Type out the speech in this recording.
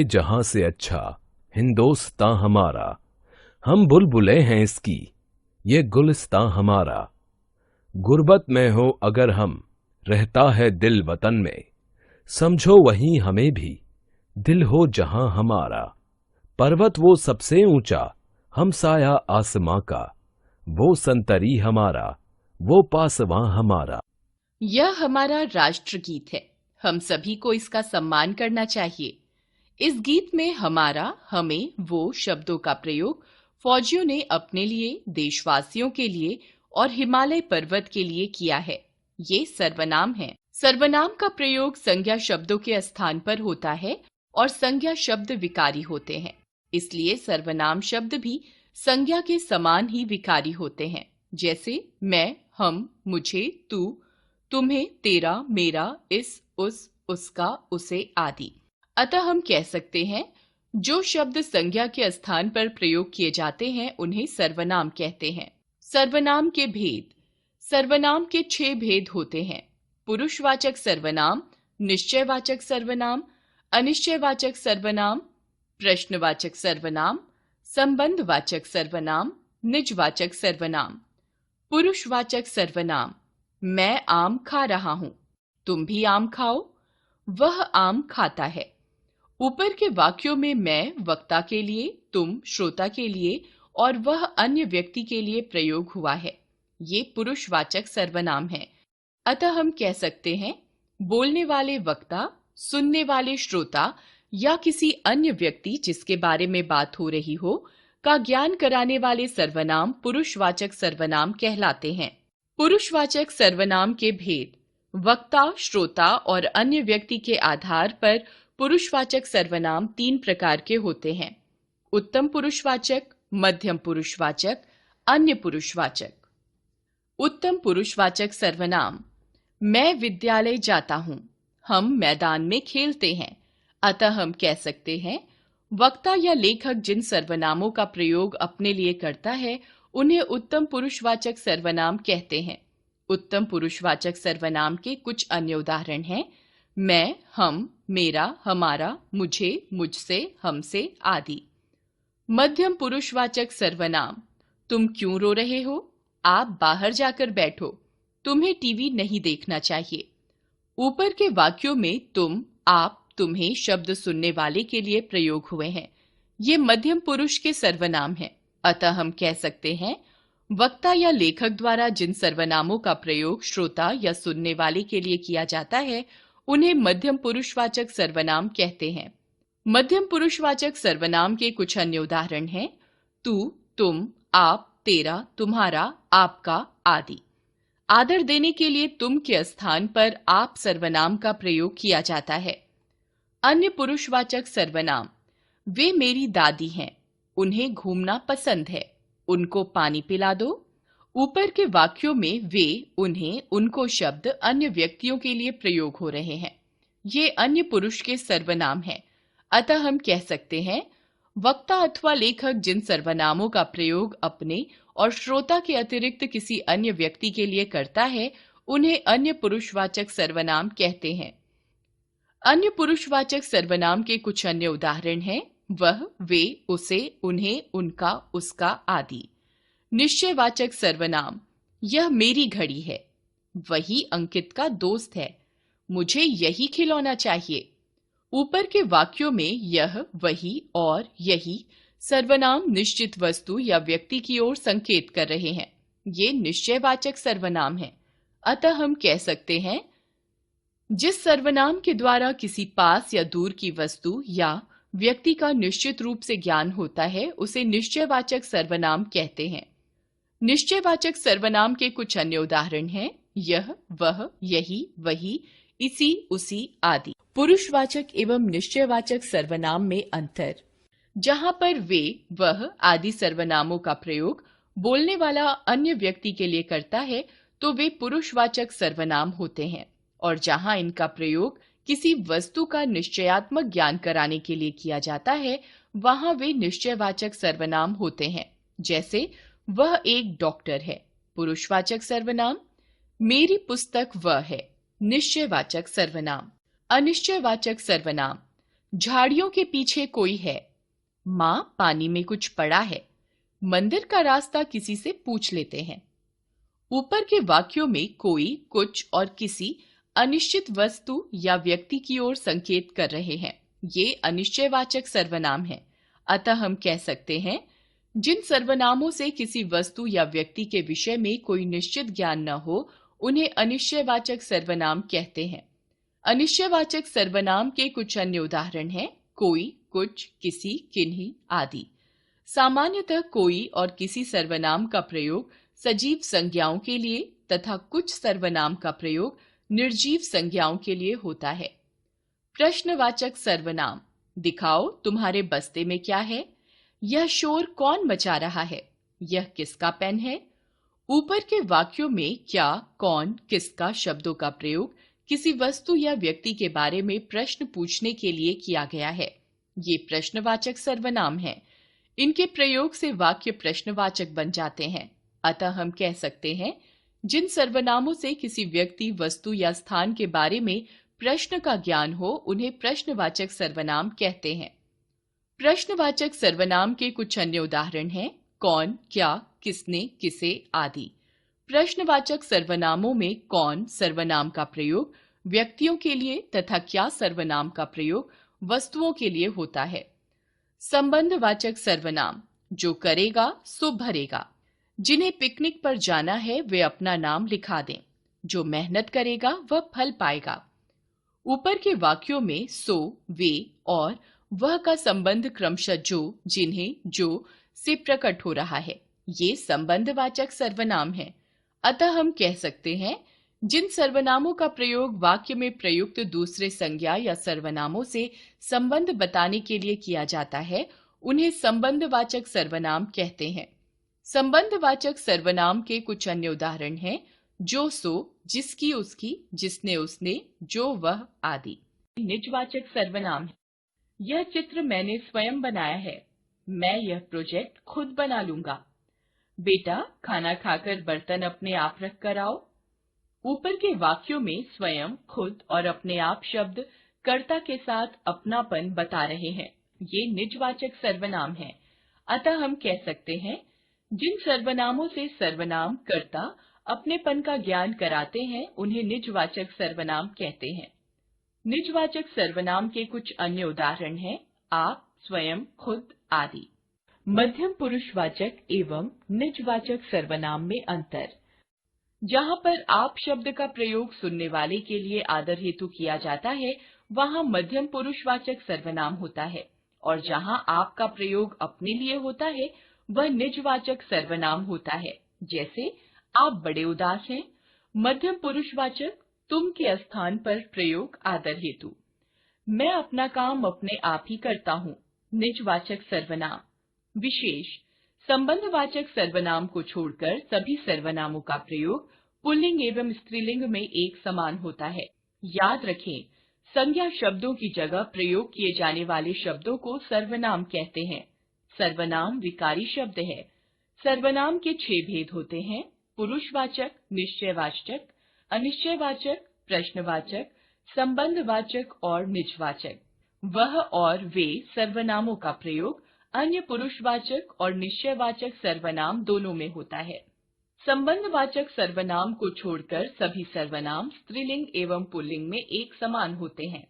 जहां से अच्छा हिंदोस्तां हमारा, हम बुलबुलें हैं इसकी, ये गुलिस्तां हमारा। गुर्बत में हो अगर हम, रहता है दिल वतन में, समझो वहीं हमें भी, दिल हो जहां हमारा। पर्वत वो सबसे ऊंचा, हम साया आसमां का, वो संतरी हमारा, वो पासवां हमारा। यह हमारा राष्ट्रगीत है। हम सभी को इसका सम्मान करना चाहिए। इस गीत में हमारा, हमें, वो शब्दों का प्रयोग फौजियों ने अपने लिए, देशवासियों के लिए और हिमालय पर्वत के लिए किया है। ये सर्वनाम है। सर्वनाम का प्रयोग संज्ञा शब्दों के स्थान पर होता है और संज्ञा शब्द विकारी होते हैं। इसलिए सर्वनाम शब्द भी संज्ञा के समान ही विकारी होते हैं। जैसे मैं, हम, मुझे, तू, तुम्हें, तेरा, मेरा, इस, उस, उसका, उसे आदि। अतः हम कह सकते हैं जो शब्द संज्ञा के स्थान पर प्रयोग किए जाते हैं उन्हें सर्वनाम कहते हैं। सर्वनाम के भेद। सर्वनाम के 6 भेद होते हैं। पुरुषवाचक सर्वनाम, निश्चयवाचक सर्वनाम, अनिश्चयवाचक सर्वनाम, प्रश्नवाचक सर्वनाम, संबंधवाचक सर्वनाम, निजवाचक सर्वनाम। पुरुषवाचक सर्वनाम। मैं आम खा रहा हूं, तुम भी आम खाओ, वह आम खाता है। ऊपर के वाक्यों में मैं वक्ता के लिए, तुम श्रोता के लिए और वह अन्य व्यक्ति के लिए प्रयोग हुआ है। ये पुरुषवाचक सर्वनाम है। अतः हम कह सकते हैं बोलने वाले वक्ता, सुनने वाले श्रोता या किसी अन्य व्यक्ति जिसके बारे में बात हो रही हो का ज्ञान कराने वाले सर्वनाम पुरुषवाचक सर्वनाम कहलाते हैं। पुरुषवाचक सर्वनाम के भेद। वक्ता, श्रोता और अन्य व्यक्ति के आधार पर पुरुषवाचक सर्वनाम 3 प्रकार के होते हैं। उत्तम पुरुषवाचक, मध्यम पुरुषवाचक, अन्य पुरुषवाचक। उत्तम पुरुषवाचक सर्वनाम। मैं विद्यालय जाता हूं, हम मैदान में खेलते हैं। अतः हम कह सकते हैं वक्ता या लेखक जिन सर्वनामों का प्रयोग अपने लिए करता है उन्हें उत्तम पुरुषवाचक सर्वनाम कहते हैं। उत्तम पुरुषवाचक सर्वनाम के कुछ अन्य उदाहरण हैं मैं, हम, मेरा, हमारा, मुझे, मुझसे, हमसे आदि। मध्यम पुरुषवाचक सर्वनाम। तुम क्यों रो रहे हो? आप बाहर जाकर बैठो, तुम्हें टीवी नहीं देखना चाहिए। ऊपर के वाक्यों में तुम, आप, तुम्हें शब्द सुनने वाले के लिए प्रयोग हुए हैं। ये मध्यम पुरुष के सर्वनाम हैं। अतः हम कह सकते हैं वक्ता या लेखक द्वारा जिन सर्वनामों का प्रयोग श्रोता या सुनने वाले के लिए किया जाता है उन्हें मध्यम पुरुषवाचक सर्वनाम कहते हैं। मध्यम पुरुषवाचक सर्वनाम के कुछ अन्य उदाहरण हैं तू, तुम, आप, तेरा, तुम्हारा, आपका आदि। आदर देने के लिए तुम के स्थान पर आप सर्वनाम का प्रयोग किया जाता है। अन्य पुरुषवाचक सर्वनाम। वे मेरी दादी हैं, उन्हें घूमना पसंद है, उनको पानी पिला दो। ऊपर के वाक्यों में वे, उन्हें, उनको शब्द अन्य व्यक्तियों के लिए प्रयोग हो रहे हैं। ये अन्य पुरुष के सर्वनाम हैं। अतः हम कह सकते हैं वक्ता अथवा लेखक जिन सर्वनामों का प्रयोग अपने और श्रोता के अतिरिक्त किसी अन्य व्यक्ति के लिए करता है उन्हें अन्य पुरुषवाचक सर्वनाम कहते हैं। अन्य पुरुषवाचक सर्वनाम के कुछ अन्य उदाहरण हैं वह, वे, उसे, उन्हें, उनका, उसका आदि। निश्चयवाचक सर्वनाम। यह मेरी घड़ी है, वही अंकित का दोस्त है, मुझे यही खिलौना चाहिए। ऊपर के वाक्यों में यह, वही और यही सर्वनाम निश्चित वस्तु या व्यक्ति की ओर संकेत कर रहे हैं। ये निश्चयवाचक सर्वनाम है। अतः हम कह सकते हैं जिस सर्वनाम के द्वारा किसी पास या दूर की वस्तु या व्यक्ति का निश्चित रूप से ज्ञान होता है उसे निश्चयवाचक सर्वनाम कहते हैं। निश्चयवाचक सर्वनाम के कुछ अन्य उदाहरण हैं यह, वह, यही, वही, इसी, उसी आदि। पुरुषवाचक एवं निश्चयवाचक सर्वनाम में अंतर। जहां पर वे, वह आदि सर्वनामों का प्रयोग बोलने वाला अन्य व्यक्ति के लिए करता है तो वे पुरुषवाचक सर्वनाम होते हैं और जहां इनका प्रयोग किसी वस्तु का निश्चयात्मक ज्ञान कराने के लिए किया जाता है वहां वे निश्चयवाचक सर्वनाम होते हैं। जैसे वह एक डॉक्टर है, पुरुषवाचक सर्वनाम। मेरी पुस्तक वह है, निश्चयवाचक सर्वनाम। अनिश्चयवाचक सर्वनाम। झाड़ियों के पीछे कोई है। माँ पानी में कुछ पड़ा है। मंदिर का रास्ता किसी से पूछ लेते हैं। ऊपर के वाक्यों में कोई, कुछ और किसी अनिश्चित वस्तु या व्यक्ति की ओर संकेत कर रहे हैं। ये अनिश्चयवाचक सर्वनाम है। अतः हम कह सकते हैं, जिन सर्वनामों से किसी वस्तु या व्यक्ति के विषय में कोई निश्चित ज्ञान न हो, उन्हें अनिश्चयवाचक सर्वनाम कहते हैं। अनिश्चयवाचक सर्वनाम के कुछ अन्य उदाहरण हैं कोई, कुछ, किसी, किन्हीं आदि। सामान्यतः कोई और किसी सर्वनाम का प्रयोग सजीव संज्ञाओं के लिए तथा कुछ सर्वनाम का प्रयोग निर्जीव संज्ञाओं के लिए होता है। प्रश्नवाचक सर्वनाम। दिखाओ तुम्हारे बस्ते में क्या है। यह शोर कौन मचा रहा है। यह किसका पेन है। ऊपर के वाक्यों में क्या, कौन, किसका शब्दों का प्रयोग किसी वस्तु या व्यक्ति के बारे में प्रश्न पूछने के लिए किया गया है। ये प्रश्नवाचक सर्वनाम हैं। इनके प्रयोग से वाक्य प्रश्नवाचक बन जाते हैं। अतः हम कह सकते हैं, जिन सर्वनामों से किसी व्यक्ति, वस्तु या स्थान के बारे में प्रश्न का ज्ञान हो, उन्हें प्रश्नवाचक सर्वनाम कहते हैं। प्रश्नवाचक सर्वनाम के कुछ अन्य उदाहरण हैं कौन, क्या, किसने, किसे आदि। प्रश्नवाचक सर्वनामों में कौन सर्वनाम का प्रयोग व्यक्तियों के लिए तथा क्या सर्वनाम का प्रयोग वस्तुओं के लिए होता है। संबंधवाचक सर्वनाम। जो करेगा सो भरेगा। जिन्हें पिकनिक पर जाना है वे अपना नाम लिखा दें। जो मेहनत करेगा वह फल पाएगा। ऊपर के वाक्यों में सो, वे और वह का संबंध क्रमशः जो, जिन्हें, जो से प्रकट हो रहा है। ये संबंधवाचक सर्वनाम है। अतः हम कह सकते हैं, जिन सर्वनामों का प्रयोग वाक्य में प्रयुक्त दूसरे संज्ञा या सर्वनामों से संबंध बताने के लिए किया जाता है, उन्हें संबंधवाचक सर्वनाम कहते हैं। संबंधवाचक सर्वनाम के कुछ अन्य उदाहरण हैं जो, सो, जिसकी, उसकी, जिसने, उसने, जो, वह आदि। निजवाचक सर्वनाम है। यह चित्र मैंने स्वयं बनाया है। मैं यह प्रोजेक्ट खुद बना लूंगा। बेटा खाना खाकर बर्तन अपने आप रख कर आओ। ऊपर के वाक्यों में स्वयं, खुद और अपने आप शब्द कर्ता के साथ अपनापन बता रहे हैं। ये निजवाचक सर्वनाम हैं। अतः हम कह सकते हैं, जिन सर्वनामों से सर्वनाम कर्ता अपनेपन का ज्ञान कराते हैं, उन्हें निजवाचक सर्वनाम कहते हैं। निजवाचक सर्वनाम के कुछ अन्य उदाहरण हैं आप, स्वयं, खुद आदि। मध्यम पुरुषवाचक एवं निजवाचक सर्वनाम में अंतर। जहाँ पर आप शब्द का प्रयोग सुनने वाले के लिए आदर हेतु किया जाता है, वहाँ मध्यम पुरुषवाचक सर्वनाम होता है, और जहाँ आप का प्रयोग अपने लिए होता है, वह निजवाचक सर्वनाम होता है। जैसे आप बड़े उदास हैं। मध्यम पुरुषवाचक तुम के स्थान पर प्रयोग आदर हेतु। मैं अपना काम अपने आप ही करता हूँ। निजवाचक सर्वनाम। विशेष। संबंधवाचक सर्वनाम को छोड़कर सभी सर्वनामों का प्रयोग पुल्लिंग एवं स्त्रीलिंग में एक समान होता है। याद रखें, संज्ञा शब्दों की जगह प्रयोग किए जाने वाले शब्दों को सर्वनाम कहते हैं। सर्वनाम विकारी शब्द है। सर्वनाम के 6 भेद होते हैं: पुरुषवाचक, निश्चयवाचक, अनिश्चयवाचक, प्रश्नवाचक, संबंधवाचक और निजवाचक। वह और वे सर्वनामों का प्रयोग अन्य पुरुषवाचक और निश्चयवाचक सर्वनाम दोनों में होता है। संबंधवाचक सर्वनाम को छोड़कर सभी सर्वनाम स्त्रीलिंग एवं पुल्लिंग में एक समान होते हैं।